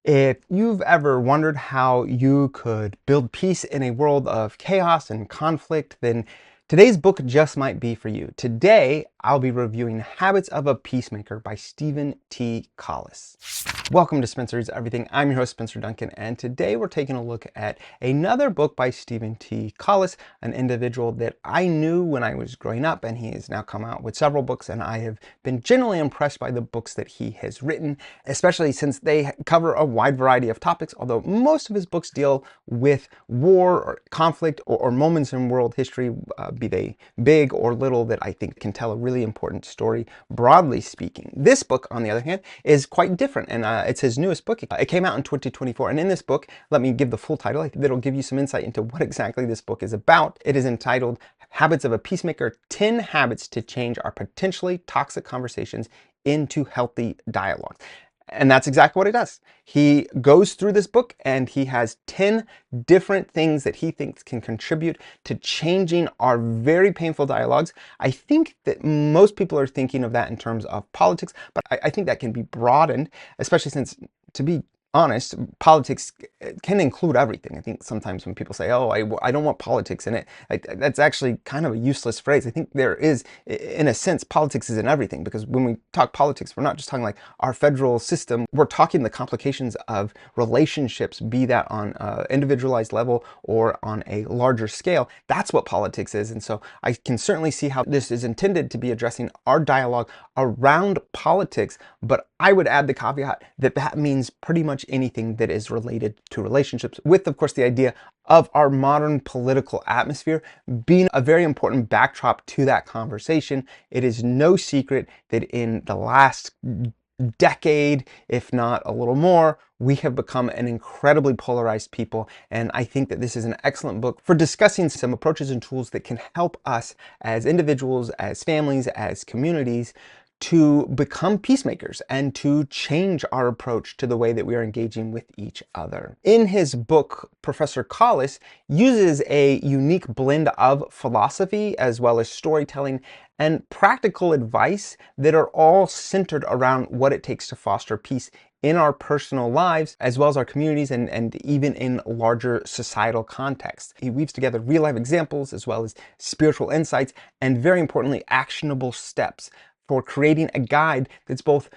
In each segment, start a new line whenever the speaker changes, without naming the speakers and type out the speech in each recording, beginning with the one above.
If you've ever wondered how you could build peace in a world of chaos and conflict, then today's book just might be for you. Today, I'll be reviewing Habits of a Peacemaker by Stephen T. Collis. Welcome to Spencer's Everything. I'm your host, Spencer Duncan, and today we're taking a look at another book by Stephen T. Collis, an individual that I knew when I was growing up, and he has now come out with several books, and I have been generally impressed by the books that he has written, especially since they cover a wide variety of topics, although most of his books deal with war or conflict or moments in world history, be they big or little, that I think can tell a really important story, broadly speaking. This book, on the other hand, is quite different, and it's his newest book. It came out in 2024, and in this book, let me give the full title. I think that'll give you some insight into what exactly this book is about. It is entitled Habits of a Peacemaker: 10 Habits to Change Our Potentially Toxic Conversations into Healthy Dialogue. And that's exactly what it does. He goes through this book and he has 10 different things that he thinks can contribute to changing our very painful dialogues. I think that most people are thinking of that in terms of politics, but I think that can be broadened, especially since, to be honest, politics can include everything. I think sometimes when people say, oh, I don't want politics in it, that's actually kind of a useless phrase. I think there is, in a sense, politics is in everything, because when we talk politics, we're not just talking like our federal system, we're talking the complications of relationships, be that on an individualized level or on a larger scale. That's what politics is. And so I can certainly see how this is intended to be addressing our dialogue around politics, but I would add the caveat that that means pretty much anything that is related to relationships, with, of course, the idea of our modern political atmosphere being a very important backdrop to that conversation. It is no secret that in the last decade, if not a little more, we have become an incredibly polarized people, and I think that this is an excellent book for discussing some approaches and tools that can help us as individuals, as families, as communities, to become peacemakers and to change our approach to the way that we are engaging with each other. In his book, Professor Collis uses a unique blend of philosophy as well as storytelling and practical advice that are all centered around what it takes to foster peace in our personal lives, as well as our communities, and even in larger societal contexts. He weaves together real-life examples as well as spiritual insights and, very importantly, actionable steps for creating a guide that's both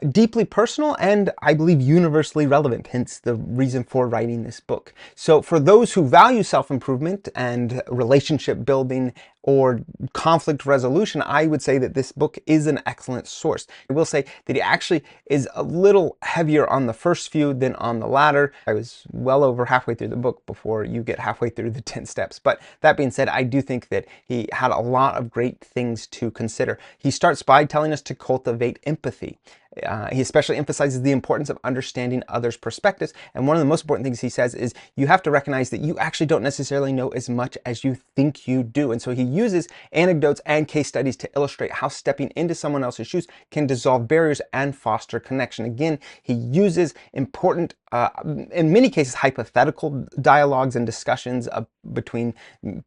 deeply personal and, I believe, universally relevant, hence the reason for writing this book. So for those who value self-improvement and relationship building or conflict resolution, I would say that this book is an excellent source. I will say that it actually is a little heavier on the first few than on the latter. I was well over halfway through the book before you get halfway through the 10 steps. But that being said, I do think that he had a lot of great things to consider. He starts by telling us to cultivate empathy. He especially emphasizes the importance of understanding others' perspectives. And one of the most important things he says is you have to recognize that you actually don't necessarily know as much as you think you do. And so he uses anecdotes and case studies to illustrate how stepping into someone else's shoes can dissolve barriers and foster connection. Again, he uses important, in many cases, hypothetical dialogues and discussions between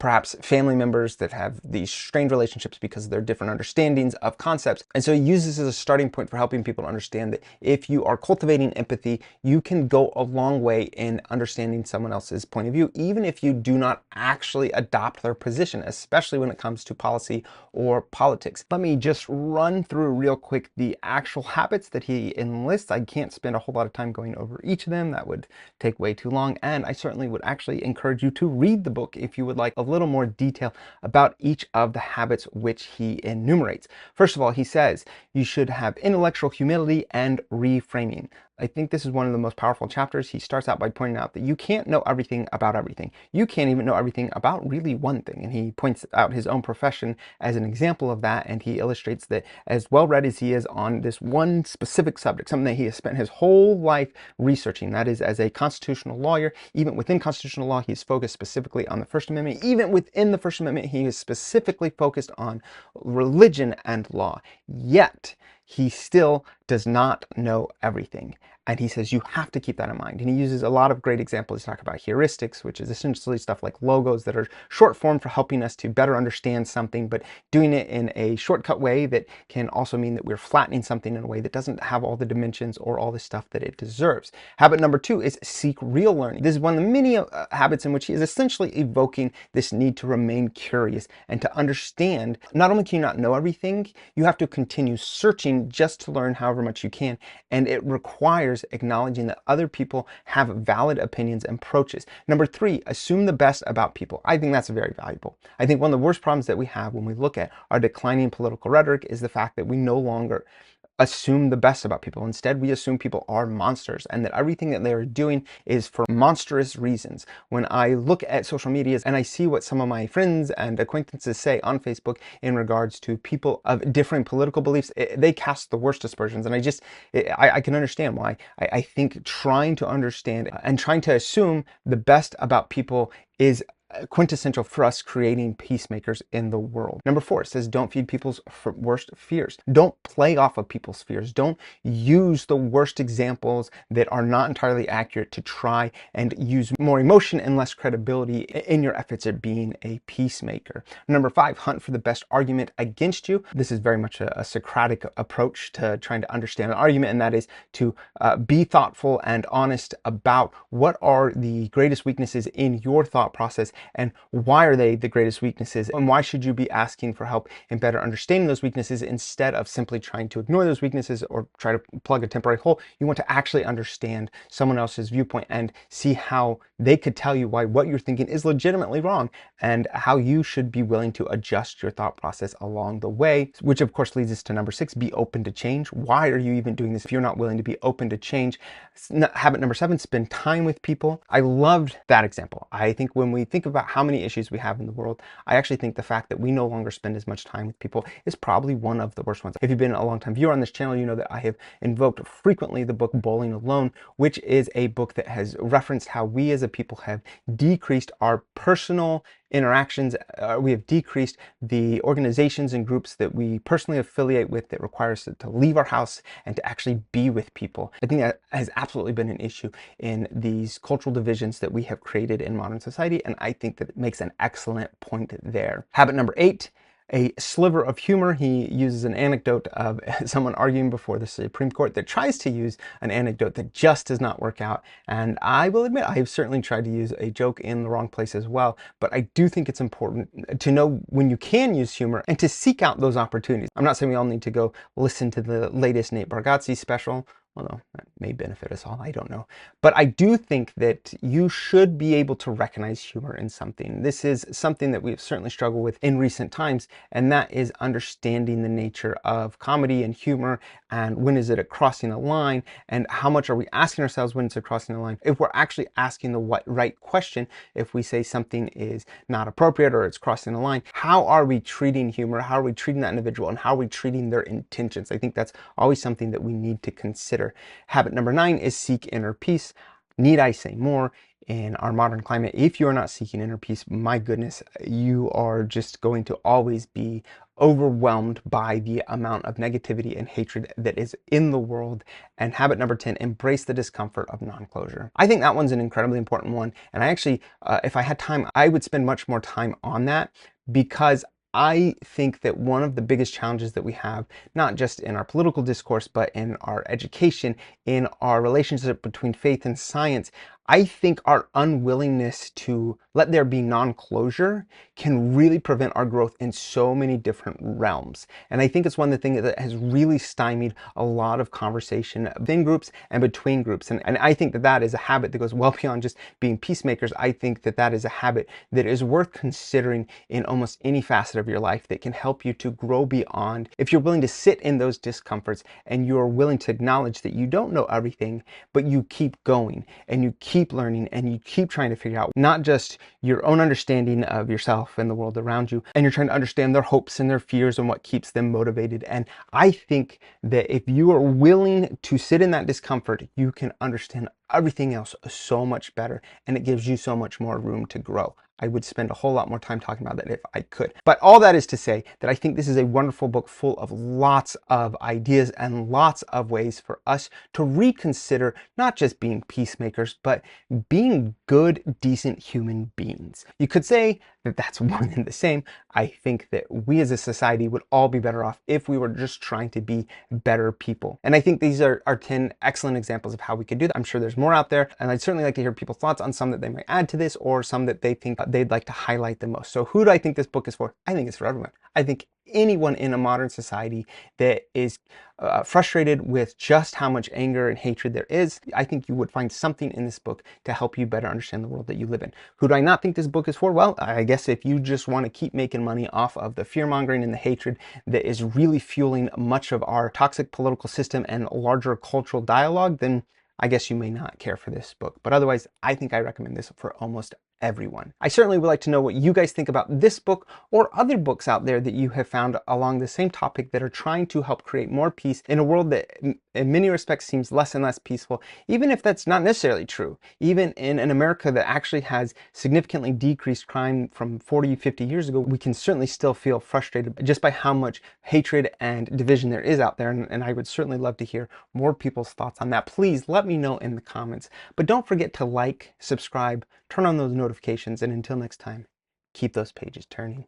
perhaps family members that have these strained relationships because of their different understandings of concepts. And so he uses this as a starting point for helping people to understand that if you are cultivating empathy, you can go a long way in understanding someone else's point of view, even if you do not actually adopt their position, especially when it comes to policy or politics. Let me just run through real quick the actual habits that he enlists. I can't spend a whole lot of time going over each of them. That would take way too long, and I certainly would actually encourage you to read the book if you would like a little more detail about each of the habits which he enumerates. First of all, he says you should have intellectual humility and reframing. I think this is one of the most powerful chapters. He starts out by pointing out that you can't know everything about everything. You can't even know everything about really one thing. And he points out his own profession as an example of that. And he illustrates that as well read as he is on this one specific subject, something that he has spent his whole life researching, that is, as a constitutional lawyer, even within constitutional law, he's focused specifically on the First Amendment. Even within the First Amendment, he is specifically focused on religion and law. Yet, he still does not know everything. And he says you have to keep that in mind. And he uses a lot of great examples to talk about heuristics, which is essentially stuff like logos that are short form for helping us to better understand something, but doing it in a shortcut way that can also mean that we're flattening something in a way that doesn't have all the dimensions or all the stuff that it deserves. Habit number 2 is seek real learning. This is one of the many habits in which he is essentially evoking this need to remain curious and to understand. Not only can you not know everything, you have to continue searching just to learn however much you can. And it requires acknowledging that other people have valid opinions and approaches. Number 3, assume the best about people. I think that's very valuable. I think one of the worst problems that we have when we look at our declining political rhetoric is the fact that we no longer assume the best about people. Instead, we assume people are monsters and that everything that they are doing is for monstrous reasons. When I look at social media and I see what some of my friends and acquaintances say on Facebook in regards to people of differing political beliefs, they cast the worst aspersions. And I can understand why. I think trying to understand and trying to assume the best about people is quintessential for us creating peacemakers in the world. Number 4, it says don't feed people's worst fears. Don't play off of people's fears. Don't use the worst examples that are not entirely accurate to try and use more emotion and less credibility in your efforts at being a peacemaker. Number 5, hunt for the best argument against you. This is very much a Socratic approach to trying to understand an argument, and that is to be thoughtful and honest about what are the greatest weaknesses in your thought process and why are they the greatest weaknesses, and why should you be asking for help in better understanding those weaknesses instead of simply trying to ignore those weaknesses or try to plug a temporary hole. You want to actually understand someone else's viewpoint and see how they could tell you why what you're thinking is legitimately wrong and how you should be willing to adjust your thought process along the way, which of course leads us to number 6, be open to change. Why are you even doing this if you're not willing to be open to change? Habit number 7, spend time with people. I loved that example. I think when we think about how many issues we have in the world, I actually think the fact that we no longer spend as much time with people is probably one of the worst ones. If you've been a long time viewer on this channel, you know that I have invoked frequently the book Bowling Alone, which is a book that has referenced how we as a people have decreased our personal interactions. We have decreased the organizations and groups that we personally affiliate with that require us to leave our house and to actually be with people. I think that has absolutely been an issue in these cultural divisions that we have created in modern society, and I think that it makes an excellent point there. Habit number 8, a sliver of humor. He uses an anecdote of someone arguing before the Supreme Court that tries to use an anecdote that just does not work out. And I will admit, I have certainly tried to use a joke in the wrong place as well. But I do think it's important to know when you can use humor and to seek out those opportunities. I'm not saying we all need to go listen to the latest Nate Bargatze special, although that may benefit us all, I don't know. But I do think that you should be able to recognize humor in something. This is something that we've certainly struggled with in recent times, and that is understanding the nature of comedy and humor, and when is it crossing a line, and how much are we asking ourselves when it's crossing a line. If we're actually asking the right question, if we say something is not appropriate or it's crossing a line, how are we treating humor? How are we treating that individual, and how are we treating their intentions? I think that's always something that we need to consider. Habit number 9 is seek inner peace. Need I say more? In our modern climate, if you're not seeking inner peace, my goodness, you are just going to always be overwhelmed by the amount of negativity and hatred that is in the world. And habit number 10, embrace the discomfort of non-closure. I think that one's an incredibly important one. And I actually, if I had time, I would spend much more time on that, because I think that one of the biggest challenges that we have, not just in our political discourse, but in our education, in our relationship between faith and science, I think our unwillingness to let there be non-closure can really prevent our growth in so many different realms. And I think it's one of the things that has really stymied a lot of conversation within groups and between groups. And I think that that is a habit that goes well beyond just being peacemakers. I think that that is a habit that is worth considering in almost any facet of your life that can help you to grow beyond. If you're willing to sit in those discomforts and you're willing to acknowledge that you don't know everything, but you keep going and you keep learning and you keep trying to figure out not just your own understanding of yourself and the world around you, and you're trying to understand their hopes and their fears and what keeps them motivated. And I think that if you are willing to sit in that discomfort, you can understand everything else so much better, and it gives you so much more room to grow. I would spend a whole lot more time talking about that if I could. But all that is to say that I think this is a wonderful book full of lots of ideas and lots of ways for us to reconsider not just being peacemakers, but being good, decent human beings. You could say that that's one and the same. I think that we as a society would all be better off if we were just trying to be better people. And I think these are 10 excellent examples of how we could do that. I'm sure there's more out there, and I'd certainly like to hear people's thoughts on some that they might add to this or some that they think they'd like to highlight the most. So who do I think this book is for? I think it's for everyone. I think anyone in a modern society that is frustrated with just how much anger and hatred there is, I think you would find something in this book to help you better understand the world that you live in. Who do I not think this book is for? Well, I guess if you just want to keep making money off of the fear-mongering and the hatred that is really fueling much of our toxic political system and larger cultural dialogue, then I guess you may not care for this book. But otherwise, I think I recommend this for almost everyone. I certainly would like to know what you guys think about this book or other books out there that you have found along the same topic that are trying to help create more peace in a world that in many respects seems less and less peaceful, even if that's not necessarily true. Even in an America that actually has significantly decreased crime from 40, 50 years ago, we can certainly still feel frustrated just by how much hatred and division there is out there. And I would certainly love to hear more people's thoughts on that. Please let me know in the comments. But don't forget to like, subscribe, turn on those notifications, and until next time, keep those pages turning.